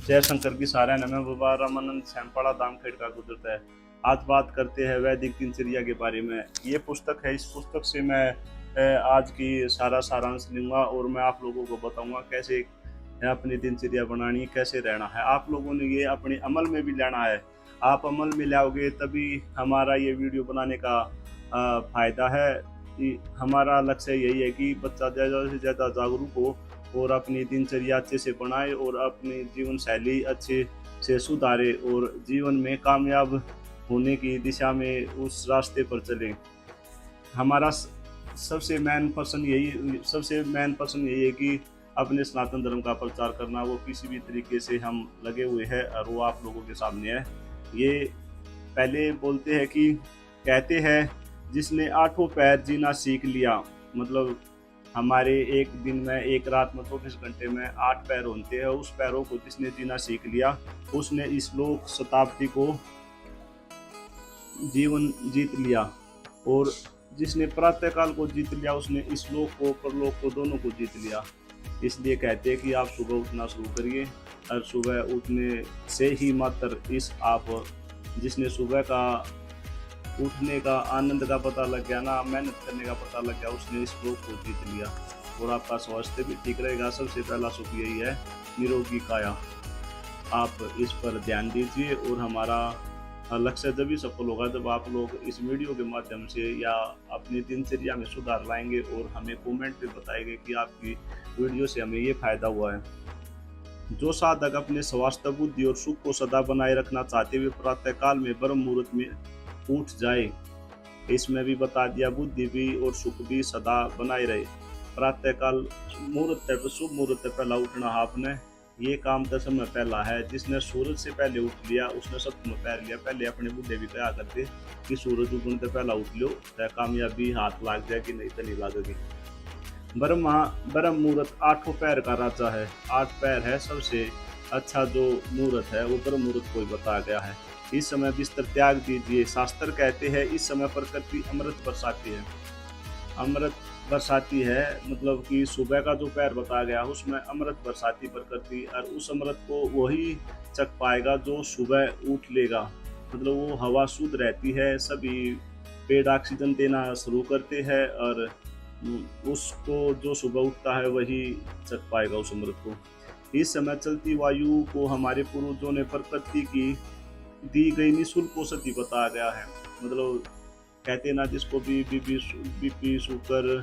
जय शंकर की सारायण में बाबा रामानंद श्यामपाड़ा धाम खेड़ का गुजरता है। आज बात करते हैं वैदिक दिनचर्या के बारे में। ये पुस्तक है, इस पुस्तक से मैं आज की सारा सारांश लूंगा और मैं आप लोगों को बताऊंगा कैसे अपनी दिनचर्या बनानी, कैसे रहना है। आप लोगों ने ये अपने अमल में भी लेना है। आप अमल में लाओगे तभी हमारा ये वीडियो बनाने का फायदा है। हमारा लक्ष्य यही है कि बच्चा ज़्यादा से ज़्यादा जागरूक हो और अपनी दिनचर्या अच्छे से बनाए और अपनी जीवन शैली अच्छे से सुधारे और जीवन में कामयाब होने की दिशा में उस रास्ते पर चले। हमारा सबसे मेन पर्सन यही है कि अपने सनातन धर्म का प्रचार करना। वो किसी भी तरीके से हम लगे हुए हैं और वो आप लोगों के सामने है। ये पहले बोलते हैं कि कहते हैं जिसने आठों पैर जीना सीख लिया, मतलब हमारे एक दिन में एक रात में 24 घंटे में 8 पैर होते हैं। उस पैरों को जिसने जीना सीख लिया उसने इस लोक शताब्दी को जीवन जीत लिया, और जिसने प्रातःकाल को जीत लिया उसने इस लोक को परलोक को दोनों को जीत लिया। इसलिए कहते हैं कि आप सुबह उठना शुरू करिए और सुबह उठने से ही मात्र इस आप जिसने सुबह का उठने का आनंद का पता लग गया ना, मेहनत करने का पता लग गया, उसने इस लोक को जीत लिया और आपका स्वास्थ्य भी ठीक रहेगा। सबसे पहला सुख यही है निरोगी काया। आप इस पर ध्यान दीजिए और हमारा लक्ष्य जब भी सफल होगा जब आप लोग इस वीडियो के माध्यम से या अपनी दिनचर्या में सुधार लाएंगे और हमें कमेंट पे बताएंगे कि आपकी वीडियो से हमें ये फायदा हुआ है। जो साधक अपने स्वास्थ्य, बुद्धि और सुख को सदा बनाए रखना चाहते हुए प्रातःकाल में ब्रह्म मुहूर्त में उठ जाए, इसमें भी बता दिया बुद्धि भी और सुख भी सदा बनाए रहे। प्रातःकाल मुहूर्त पर शुभ मुहूर्त पहला उठना आपने, ये काम 10 में पहला है। जिसने सूरज से पहले उठ लिया उसने सत्य में पैर लिया। पहले अपने बुढ़े भी कहा करते कि सूरज उगने से पहला उठ लो, कामयाबी हाथ लाग जाए कि नहीं तो नहीं लागेगी। ब्रह्म मुहूर्त 8 पैर का राजा है। 8 पैर है, सबसे अच्छा जो मुहूर्त है वो ब्रह्म मुहूर्त को ही बताया गया है। इस समय बिस्तर त्याग दीजिए। शास्त्र कहते हैं इस समय प्रकृति अमृत बरसाती है। अमृत बरसाती है मतलब कि सुबह का जो पैर बताया गया उसमें अमृत बरसाती प्रकृति, और उस अमृत को वही चख पाएगा जो सुबह उठ लेगा। मतलब वो हवा शुद्ध रहती है, सभी पेड़ ऑक्सीजन देना शुरू करते हैं और उसको जो सुबह उठता है वही चख पाएगा उस अमृत को। इस समय चलती वायु को हमारे पूर्वजों ने प्रकृति की दी गई निःशुल्क औषधि बताया गया है। मतलब कहते ना जिसको भी बीपी शुगर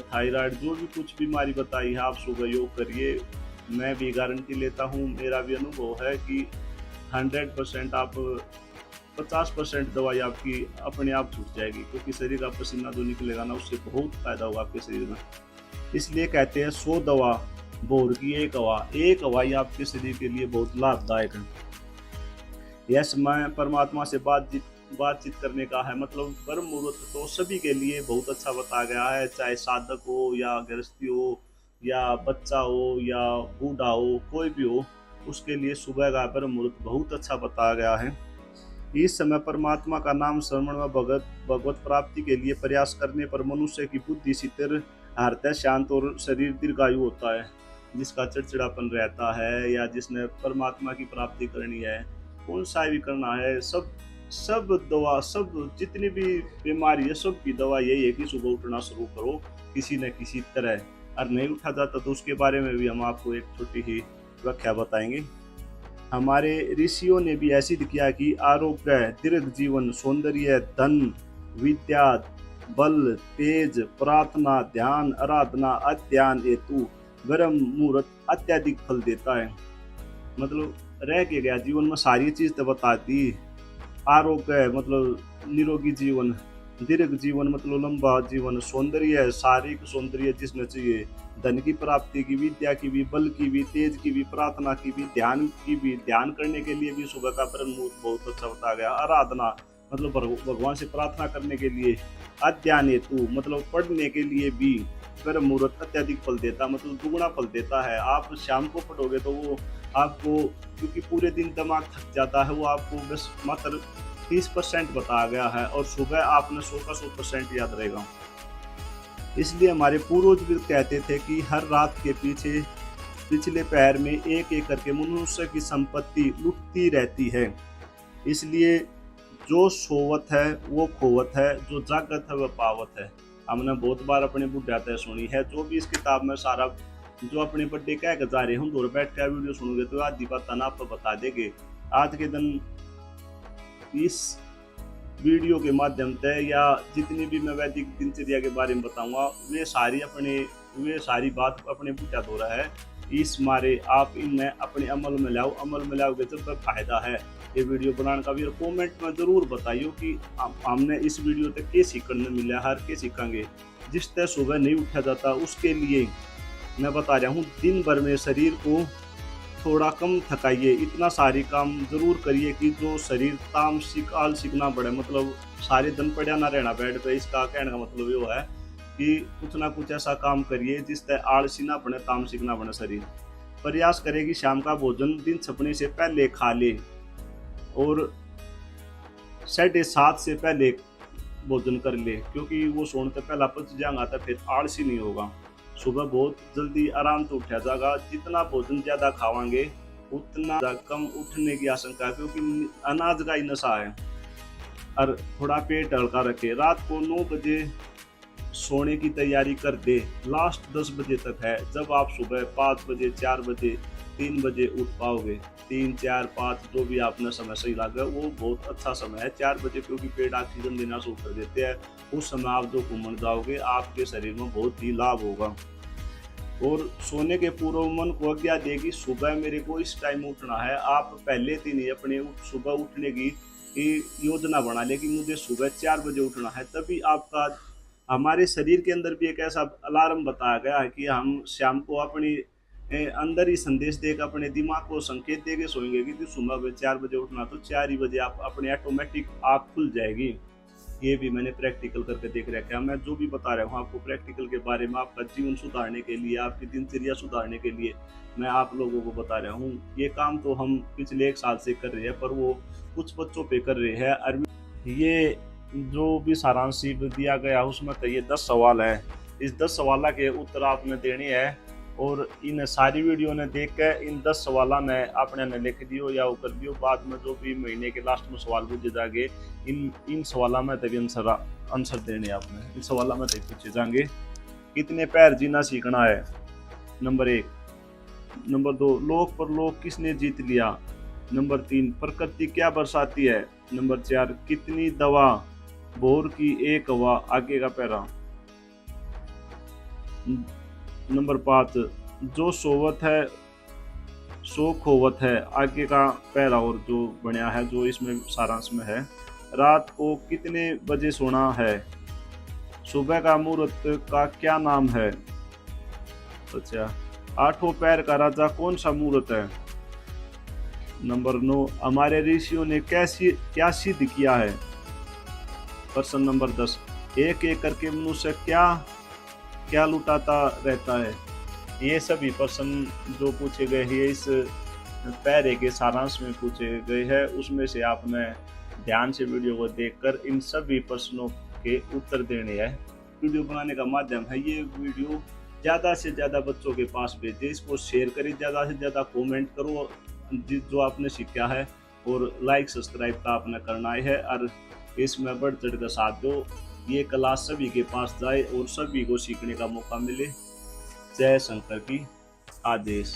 थायराइड जो भी कुछ बीमारी बताई है, आप सुबह योग करिए। मैं भी गारंटी लेता हूँ, मेरा भी अनुभव है कि 100% आप 50% दवाई आपकी अपने आप छूट जाएगी, क्योंकि शरीर का पसीना जो निकलेगा ना उससे बहुत फायदा होगा आपके शरीर में। इसलिए कहते हैं 100 दवा भोर की एक हवा ही आपके शरीर के लिए बहुत लाभदायक है। यह समय परमात्मा से बातचीत करने का है। मतलब ब्रह्म मुहूर्त तो सभी के लिए बहुत अच्छा बताया गया है, चाहे साधक हो या गृहस्थी हो या बच्चा हो या बूढ़ा हो, कोई भी हो, उसके लिए सुबह का ब्रह्म मुहूर्त बहुत अच्छा बताया गया है। इस समय परमात्मा का नाम श्रवण व भगवत प्राप्ति के लिए प्रयास करने पर मनुष्य की बुद्धि स्थिर, हृदय शांत और शरीर दीर्घायु होता है। जिसका चिड़चिड़ापन रहता है या जिसने परमात्मा की प्राप्ति करनी है, कौन सा भी करना है, सब दवा, सब जितनी भी बीमारी है सब की दवा यही है कि सुबह उठना शुरू करो किसी न किसी तरह। और नहीं उठा जाता तो उसके बारे में भी हम आपको एक छोटी ही व्याख्या बताएंगे। हमारे ऋषियों ने भी ऐसी किया कि आरोग्य, दीर्घ जीवन, सौंदर्य, धन, विद्या, बल, तेज, प्रार्थना, ध्यान, आराधना, अध्ययन हेतु ब्रह्म मुहूर्त अत्यधिक फल देता है। मतलब रह के गया जीवन में सारी चीज तो बता दी। आरोग्य मतलब निरोगी जीवन, दीर्घ जीवन मतलब लंबा जीवन, सौंदर्य शारीरिक सौंदर्य जिसमें चाहिए, धन की प्राप्ति की, विद्या की भी, बल की भी, तेज की भी, प्रार्थना की भी, ध्यान की भी। ध्यान करने के लिए भी सुबह का ब्रह्म मुहूर्त बहुत अच्छा बताया गया। आराधना मतलब भगवान से प्रार्थना करने के लिए। अध्ययन हेतु मतलब पढ़ने के लिए भी ब्रह्म मुहूर्त अत्यधिक फल देता, मतलब दुगुना फल देता है। आप शाम को पढ़ोगे तो वो आपको, क्योंकि पूरे दिन दिमाग थक जाता है, वो आपको बस मात्र 30% बताया गया है और सुबह आपने 100 का 100% याद रहेगा। इसलिए हमारे पूर्वज भी कहते थे कि हर रात के पीछे पिछले पैर में एक एक करके मनुष्य की संपत्ति लुटती रहती है। इसलिए जो सोवत है वो खोवत है, जो जागत है वह पावत है। हमने बहुत बार अपने बुढ़ा तय सुनी है। जो भी इस किताब में सारा जो अपने बड्डे कह के जा रहे हम दूर बैठ कर वीडियो सुनोगे तो आधी बात आपको बता देंगे। आज के दिन इस वीडियो के माध्यम से या जितनी भी मैं वैदिक दिनचर्या के बारे में बताऊंगा वे सारी बात अपने बुढ़ा हो रहा है। इस मारे आप इन्हें अपने अमल में लाओ, अमल में लाओगे जब फायदा है। ये वीडियो बनाने का भी कमेंट में जरूर बताइए कि हमने इस वीडियो तक क्या सीखने मिला, हर के सीखेंगे। जिस तरह सुबह नहीं उठा जाता उसके लिए मैं बता रहा हूँ, दिन भर में शरीर को थोड़ा कम थकाइए, इतना सारी काम जरूर करिए कि जो शरीर तामसिक आलसिक ना पड़े, मतलब सारे दिन पड़ा ना रहना बेड पे। इसका कहने का मतलब ये है कि कुछ ना कुछ ऐसा काम करिए जिस तरह आलसी ना बने, तामसिक ना बने शरीर। प्रयास करें कि शाम का भोजन दिन छपने से पहले खा ले और 7:30 से पहले भोजन कर ले, क्योंकि वो सोने से पहला पच जाएगा तो फिर आलसी नहीं होगा। सुबह बहुत जल्दी आराम से उठा जाएगा। जितना भोजन ज़्यादा खावांगे उतना कम उठने की आशंका है, क्योंकि अनाज का ही नशा है। और थोड़ा पेट हल्का रखे। रात को 9 बजे सोने की तैयारी कर दे। लास्ट 10 बजे तक है, जब आप सुबह 5 बजे 4 बजे 3 बजे उठ पाओगे। 3 4 5 जो भी आपने समय सही लगा वो बहुत अच्छा समय है 4 बजे, क्योंकि पेट ऑक्सीजन देना शुरू कर देते हैं। उस समय आप जो घूमने जाओगे आपके शरीर में बहुत ही लाभ होगा। और सोने के पूर्व मन को आज्ञा देगी सुबह मेरे को इस टाइम उठना है। आप पहले दिन ही अपने सुबह उठने की योजना बना ले कि मुझे सुबह 4 बजे उठना है। तभी आपका हमारे शरीर के अंदर भी एक ऐसा अलार्म बताया गया है कि हम शाम को अपनी अंदर ही संदेश देकर अपने दिमाग को संकेत देके सोएंगे कि सुबह 4 बजे उठना, तो 4 ही बजे आप अपने ऑटोमेटिक आँख खुल जाएगी। ये भी मैंने प्रैक्टिकल करके देख रखा है। मैं जो भी बता रहा हूँ आपको प्रैक्टिकल के बारे में, आपका जीवन सुधारने के लिए, आपकी दिनचर्या सुधारने के लिए मैं आप लोगों को बता रहा हूँ। ये काम तो हम पिछले 1 साल से कर रहे हैं, पर वो कुछ बच्चों पे कर रहे हैं। और ये जो भी सारांश शीट दिया गया उसमें तो ये 10 सवाल है। इस 10 सवाल के उत्तर आपने देने हैं और इन सारी वीडियो ने देख कर इन 10 सवालों ने आपने ने लिख दियो या वो कर दियो। बाद में जो भी महीने के लास्ट में सवाल पूछे जाएंगे इन सवालों में तभी आंसर देने आपने। इन सवालों में तभी पूछे जाएंगे। कितने पैर जीना सीखना है, नंबर 1। नंबर 2, लोक परलोक किसने जीत लिया। नंबर 3, प्रकृति क्या बरसाती है। नंबर 4, कितनी दवा बोर की एक हवा आगे का पैरा। नंबर 5, जो सोवत है सो खोवत है आगे का पैरा और जो बनया है जो इसमें सारांश में है। रात को कितने बजे सोना है। सुबह का मुहूर्त का क्या नाम है। अच्छा, 8 पैर का राजा कौन सा मुहूर्त है। नंबर 9, हमारे ऋषियों ने क्या सिद्ध किया है। प्रश्न नंबर 10, एक एक करके मनुष्य क्या लुटाता रहता है। ये सभी प्रश्न जो पूछे गए हैं इस पैरे के सारांश में पूछे गए हैं। उसमें से आपने ध्यान से वीडियो को देखकर इन सभी प्रश्नों के उत्तर देने हैं। वीडियो बनाने का माध्यम है ये वीडियो ज़्यादा से ज़्यादा बच्चों के पास भेजें, इसको शेयर करें, ज़्यादा से ज़्यादा कमेंट करो जो आपने सीखा है, और लाइक सब्सक्राइब का आपने करना है। और इसमें बढ़ चढ़ कर साथ दो। ये क्लास सभी के पास जाए और सभी को सीखने का मौका मिले। जय शंकर की आदेश।